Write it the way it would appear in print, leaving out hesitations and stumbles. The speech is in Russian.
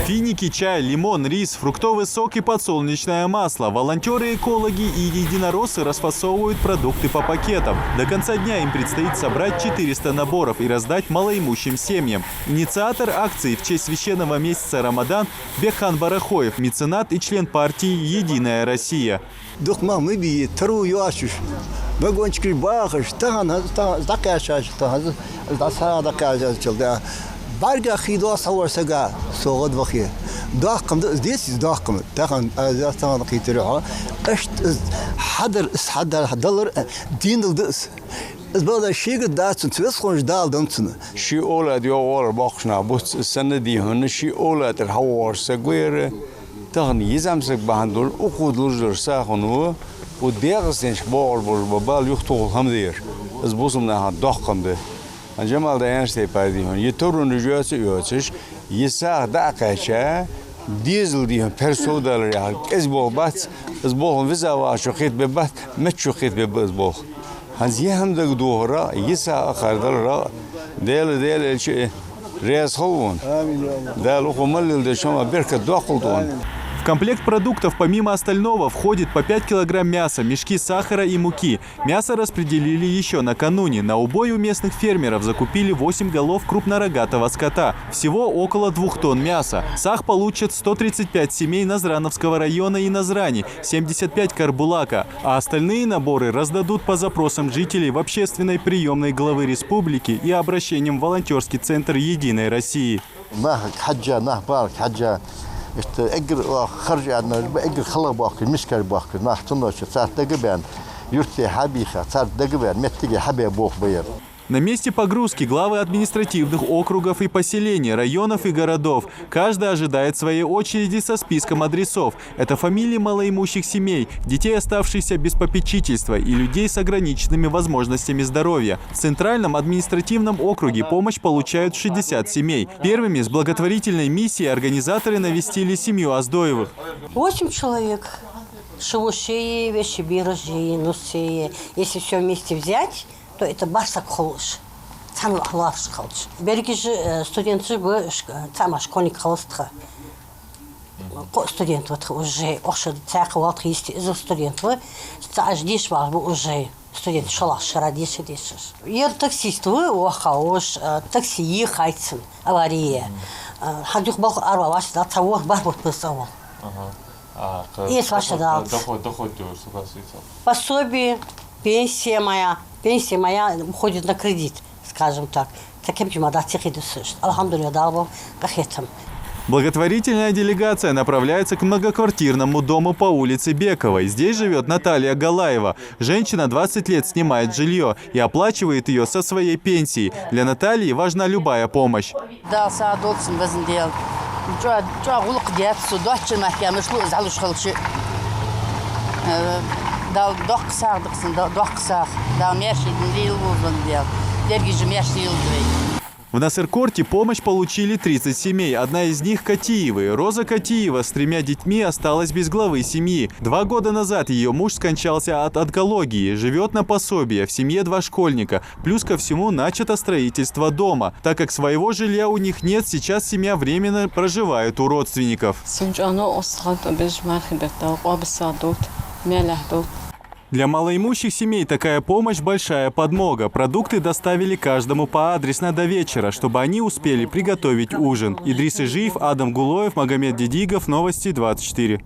Финики, чай, лимон, рис, фруктовый сок и подсолнечное масло. Волонтеры, экологи и единороссы расфасовывают продукты по пакетам. До конца дня им предстоит собрать 400 наборов и раздать малоимущим семьям. Инициатор акции в честь священного месяца Рамадан Бекхан Барахоев, меценат и член партии «Единая Россия». Барга хидо саварсага согод вахи. Здесь дахкам. Тахан азастан хитро. Эш хадр хадалр диндс. Збада шига датс твес хонж дал донцна. Ши олад я ор бахшна бус сندي هن شي олад الحوار سغير تاخن يزامسك باندول اوقودلر ساخنو وديغسنش بول بال يختول همدير از بوسمنا داخكم Anjamal da enste paydiyon. Yetorun rücası üyetiş. Yesa da kaça diesel diyor persodalar ya. Ezbol bat, ezbol viza var şu khit be bat, met şu khit be ezbol. Hanziye hem de doğra yesa akardar del şey reis holun. Del okumal de şoma berkat doqulduğun. В комплект продуктов помимо остального входит по 5 килограмм мяса, мешки сахара и муки. Мясо распределили еще накануне. На убой у местных фермеров закупили 8 голов крупнорогатого скота. Всего около 2 тонн мяса. Сах получат 135 семей Назрановского района и Назрани, 75 Карбулака. А остальные наборы раздадут по запросам жителей в общественной приемной главы республики и обращением в волонтерский центр «Единой России». اجر خرج عنا اجر خلا باقي مشكل باقي نحتناش صار تجبان يرتي حبيخه صار تجبان متجي حبي بوخ بير. На месте погрузки главы административных округов и поселений, районов и городов. Каждый ожидает своей очереди со списком адресов. Это фамилии малоимущих семей, детей, оставшихся без попечительства, и людей с ограниченными возможностями здоровья. В Центральном административном округе помощь получают 60 семей. Первыми с благотворительной миссией организаторы навестили семью Оздоевых. 8 человек. Шелушеи, Вещебиржи, Нусеи. Если все вместе взять, то это барсак холш. Там лавш холш. Берги же студенты бы там школьник холстха. Студент вот уже ошад цех вот есть из студент вы аж диш var уже студент шалаш радиш диш. Я таксист вы охауш такси ехайцын авария. Хадюх бал арваш да того барбот писал. Есть ваша да. Доход пособие, пенсия моя уходит на кредит, скажем так. Таким чемодан тихидусыш. Алхамдулилlah далбо кахетам. Благотворительная делегация направляется к многоквартирному дому по улице Бековой. Здесь живет Наталья Галаева. Женщина 20 лет снимает жилье и оплачивает ее со своей пенсии. Для Натальи важна любая помощь. В Насыркорте помощь получили 30 семей. Одна из них – Катиевы. Роза Катиева с 3 детьми осталась без главы семьи. 2 года назад ее муж скончался от онкологии. Живет на пособие. В семье 2 школьника. Плюс ко всему начато строительство дома. Так как своего жилья у них нет, сейчас семья временно проживает у родственников. Для малоимущих семей такая помощь – большая подмога. Продукты доставили каждому поадресно до вечера, чтобы они успели приготовить ужин. Идрис Ижиев, Адам Гулоев, Магомед Дедигов, Новости 24.